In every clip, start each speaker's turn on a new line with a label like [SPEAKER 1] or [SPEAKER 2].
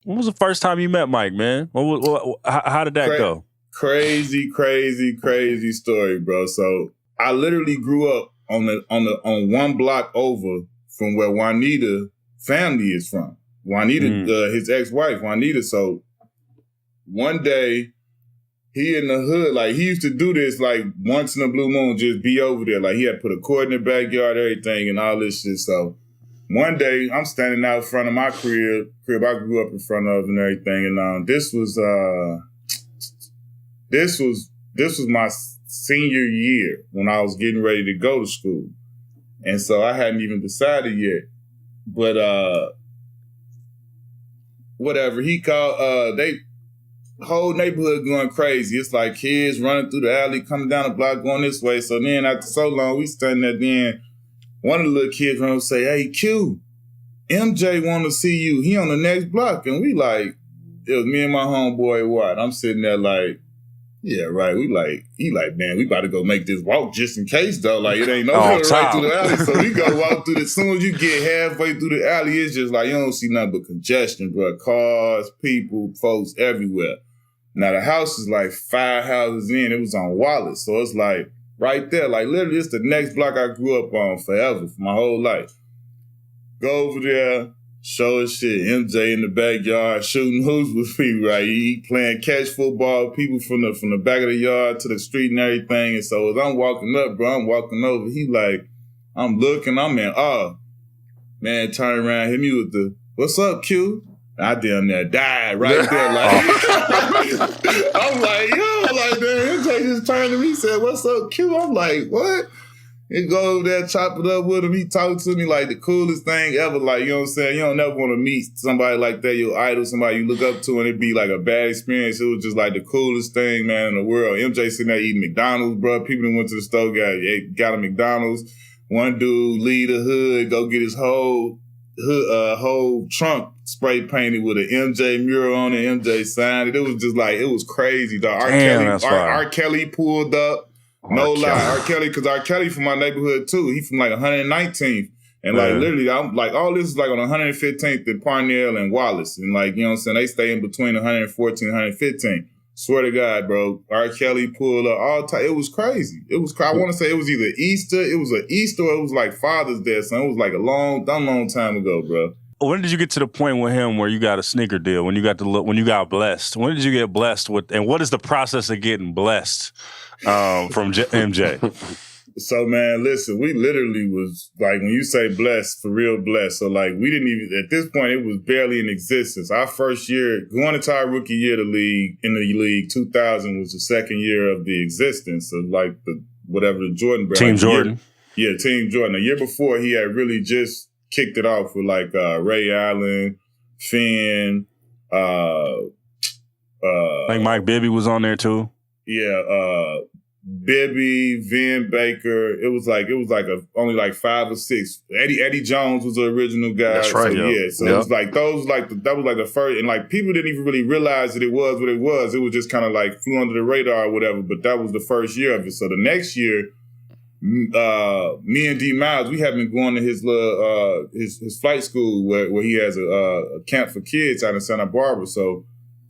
[SPEAKER 1] When was the first time you met Mike, man? How did that go?
[SPEAKER 2] Crazy story, bro. So I literally grew up on one block over from where Juanita family is from. Juanita, his ex-wife, Juanita. So one day, he in the hood, like he used to do this like once in a blue moon, just be over there. Like he had put a cord in the backyard, everything, and all this shit. So one day I'm standing out front of my crib I grew up in front of and everything, and this was my senior year when I was getting ready to go to school. And so I hadn't even decided yet. But whatever, he called whole neighborhood going crazy. It's like kids running through the alley, coming down the block, going this way. So then after so long, we standing there. Then one of the little kids run and say, "Hey, Q, MJ want to see you. He on the next block." And we like, it was me and my homeboy Watt. I'm sitting there like, yeah, right. He like, man, we about to go make this walk just in case though. Like it ain't no right through the alley. So we go walk through as soon as you get halfway through the alley, it's just like you don't see nothing but congestion, bro. Cars, people, folks everywhere. Now the house is like 5 houses in. It was on Wallace. So it's like right there, like literally it's the next block I grew up on forever, for my whole life. Go over there, show us shit. MJ in the backyard shooting hoops with people, right? He playing catch football, people from the back of the yard to the street and everything. And so as I'm walking up, bro, I'm walking over. He like, I'm looking, I'm in awe. Man, turn around, hit me with the, "What's up, Q?" I damn near died right there. Like, I'm like, yo, like, man, MJ just turned to me, said, "What's up, Q?" I'm like, what? He go over there, chop it up with him. He talked to me like the coolest thing ever. Like, you know what I'm saying? You don't never want to meet somebody like that, your idol, somebody you look up to, and it be like a bad experience. It was just like the coolest thing, man, in the world. MJ sitting there eating McDonald's, bro. People that went to the store, got a McDonald's. One dude leave the hood, go get his whole trunk spray painted with an MJ mural on it, MJ signed it. It was just like, it was crazy, dog. R. Kelly pulled up. No lie, R. Kelly, because R. Kelly from my neighborhood too. He from like 119th. And like literally, I'm like, all this is like on 115th in Parnell and Wallace. And like, you know what I'm saying? They stay in between 114 and 115. Swear to God, bro. R. Kelly pulled up all time. It was crazy. It was, I want to say it was either Easter. It was an Easter or it was like Father's Day. So it was like a long time ago, bro.
[SPEAKER 1] When did you get to the point with him where you got a sneaker deal? When you got blessed? When did you get blessed with? And what is the process of getting blessed from MJ?
[SPEAKER 2] So man, listen, we literally was like, when you say blessed, for real blessed. So like, we didn't even, at this point, it was barely in existence. Our first year, going into our rookie year in the league, 2000 was the second year of the existence of like the Jordan brand.
[SPEAKER 1] Team Jordan.
[SPEAKER 2] Team Jordan. The year before, he had really just kicked it off with like Ray Allen, Finn,
[SPEAKER 1] I think Mike Bibby was on there too.
[SPEAKER 2] Yeah, Bibby, Vin Baker. It was like only like 5 or 6. Eddie Jones was the original guy.
[SPEAKER 1] That's right.
[SPEAKER 2] So it was like that was like the first, and like people didn't even really realize that it was what it was. It was just kind of like flew under the radar or whatever. But that was the first year of it. So the next year, me and D Miles, we have been going to his little his flight school where he has a camp for kids out in Santa Barbara. So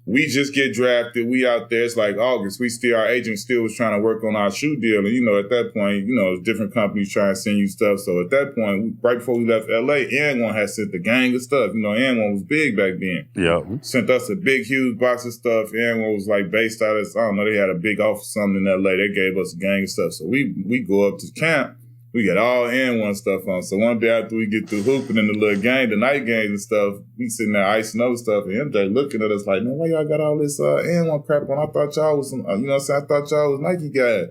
[SPEAKER 2] we just get drafted. We out there. It's like August. Our agent still was trying to work on our shoe deal. And, you know, at that point, you know, different companies trying to send you stuff. So at that point, right before we left LA, N1 had sent the gang of stuff. You know, N1 was big back then.
[SPEAKER 1] Yeah.
[SPEAKER 2] Sent us a big, huge box of stuff. N1 was like based out of, I don't know, they had a big office or something in LA. They gave us a gang of stuff. So we go up to camp. We got all N1 stuff on. So one day after we get through hooping in the little game, the night games and stuff, we sitting there icing other stuff, and MJ looking at us like, man, why y'all got all this N1 crap on? I thought y'all was some, you know what I'm saying? I thought y'all was Nike guys.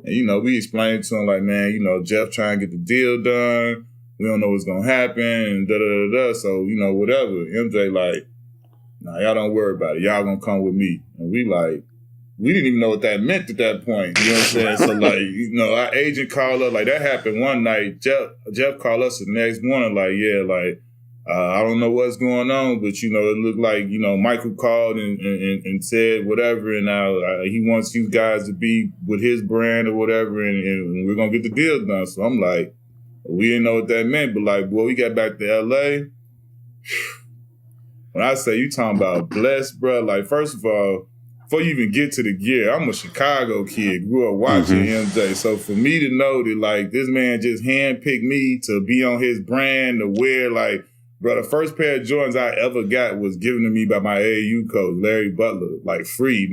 [SPEAKER 2] And, you know, we explained to him like, man, you know, Jeff trying to get the deal done. We don't know what's going to happen, and da-da-da-da. So, you know, whatever. MJ like, nah, y'all don't worry about it. Y'all going to come with me. And we like, we didn't even know what that meant at that point. You know what I'm saying? So, like, you know, our agent called up. Like, that happened one night. Jeff called us the next morning, like, yeah, like, I don't know what's going on, but, you know, it looked like, you know, Michael called and said whatever, and he wants you guys to be with his brand or whatever, and we're going to get the deal done. So I'm like, we didn't know what that meant, but, like, boy, we got back to L.A., when I say you talking about blessed, bro, like first of all, before you even get to the gear, I'm a Chicago kid, grew up watching MJ. So for me to know that like this man just handpicked me to be on his brand, to wear like, bro, the first pair of Jordans I ever got was given to me by my AAU coach, Larry Butler, like free.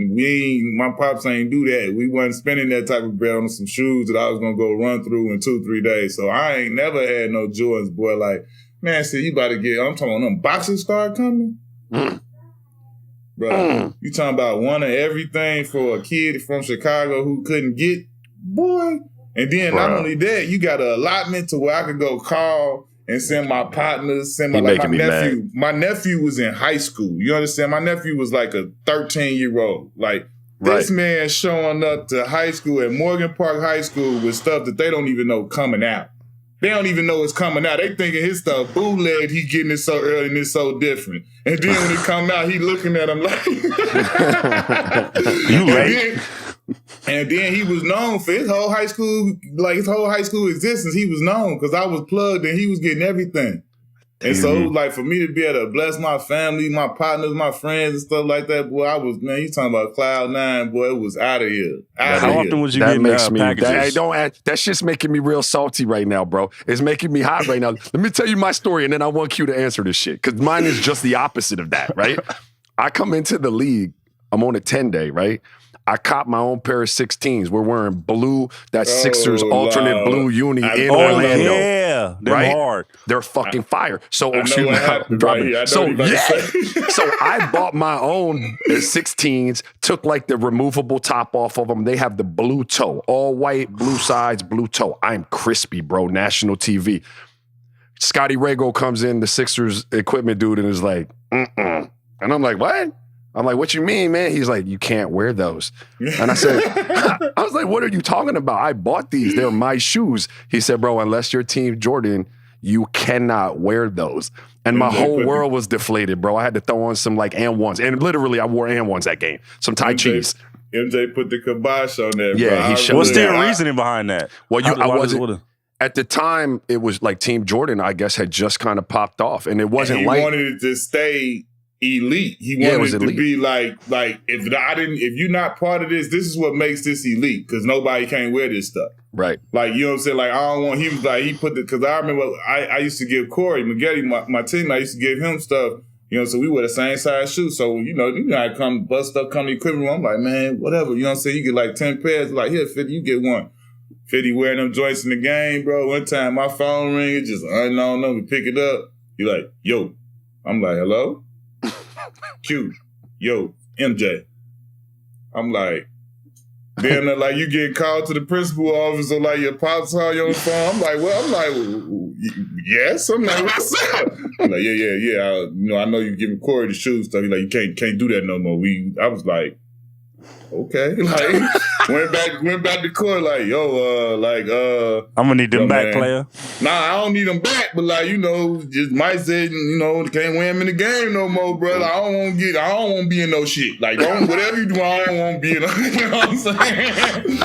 [SPEAKER 2] My pops ain't do that. We wasn't spending that type of bread on some shoes that I was gonna go run through in 2-3 days. So I ain't never had no Jordans, boy. Like, man, see, you about to get, I'm talking about them boxes start coming. Bro, you talking about one of everything for a kid from Chicago who couldn't get, boy. And then not only that, you got an allotment to where I could go call and send my partners, send my, like my nephew. Mad. My nephew was in high school. You understand? My nephew was like a 13-year-old. Like, this man showing up to high school at Morgan Park High School with stuff that they don't even know coming out. They don't even know it's coming out. They thinking his stuff bootlegged. He getting it so early and it's so different. And then when it come out, he looking at him like,
[SPEAKER 1] you late.
[SPEAKER 2] And then he was known for his whole high school, like his whole high school existence. He was known because I was plugged and he was getting everything. And so, like, for me to be able to bless my family, my partners, my friends, and stuff like that, boy, I was, man, you talking about Cloud 9, boy, it was out of here.
[SPEAKER 1] How often was you getting packages?
[SPEAKER 3] That shit's making me real salty right now, bro. It's making me hot right now. Let me tell you my story, and then I want Q to answer this shit, because mine is just the opposite of that, right? I come into the league, I'm on a 10-day, right? I cop my own pair of 16s. We're wearing blue, that Sixers alternate blue uni in Orlando.
[SPEAKER 1] Yeah, they're hard.
[SPEAKER 3] They're fucking fire. So,
[SPEAKER 2] So
[SPEAKER 3] I bought my own 16s, took like the removable top off of them. They have the blue toe, all white, blue sides, blue toe. I'm crispy, bro. National TV. Scotty Rago comes in, the Sixers equipment dude, and is like, And I'm like, what? I'm like, what you mean, man? He's like, you can't wear those. And I said, I was like, what are you talking about? I bought these. They're my shoes. He said, bro, unless you're Team Jordan, you cannot wear those. And my whole world was deflated, bro. I had to throw on some like And1s. And literally, I wore And1s that game. Some Tai Chis.
[SPEAKER 2] MJ put the kibosh on that,
[SPEAKER 3] yeah,
[SPEAKER 2] bro.
[SPEAKER 1] What's the reasoning behind that?
[SPEAKER 3] Well, I wasn't. At the time, it was like Team Jordan, I guess, had just kind of popped off. And it wasn't
[SPEAKER 2] he wanted it to stay elite. He wanted it to be like if you're not part of this is what makes this elite, because nobody can't wear this stuff.
[SPEAKER 3] Right.
[SPEAKER 2] Like, you know what I'm saying? Like, I don't want, he was like, he put the, because I remember I used to give Corey Maggette, my team, I used to give him stuff, you know, so we wear the same size shoes. So, you know, I come bust stuff, come to the equipment room. I'm like, man, whatever. You know what I'm saying? You get like 10 pairs. Like, here, 50, you get one. 50 wearing them joints in the game, bro. One time my phone ring, it just unknown number, pick it up. You like, yo. I'm like, hello? Q, yo, MJ. I'm like, then like you get called to the principal office or like your pops call you on the phone. I'm like, yes. I'm like, what's up? I'm like, yeah. I know you giving Corey the shoes stuff. He's like, you can't do that no more. I was like, okay. Like, went back to court like, I'm
[SPEAKER 1] gonna need them back,
[SPEAKER 2] man.
[SPEAKER 1] player.
[SPEAKER 2] Nah, I don't need them back, but like, you know, just Mike said, you know, can't win him in the game no more, bro. Like, I don't want to be in no shit. Like, whatever you do, I don't want to be in no, you know what I'm saying?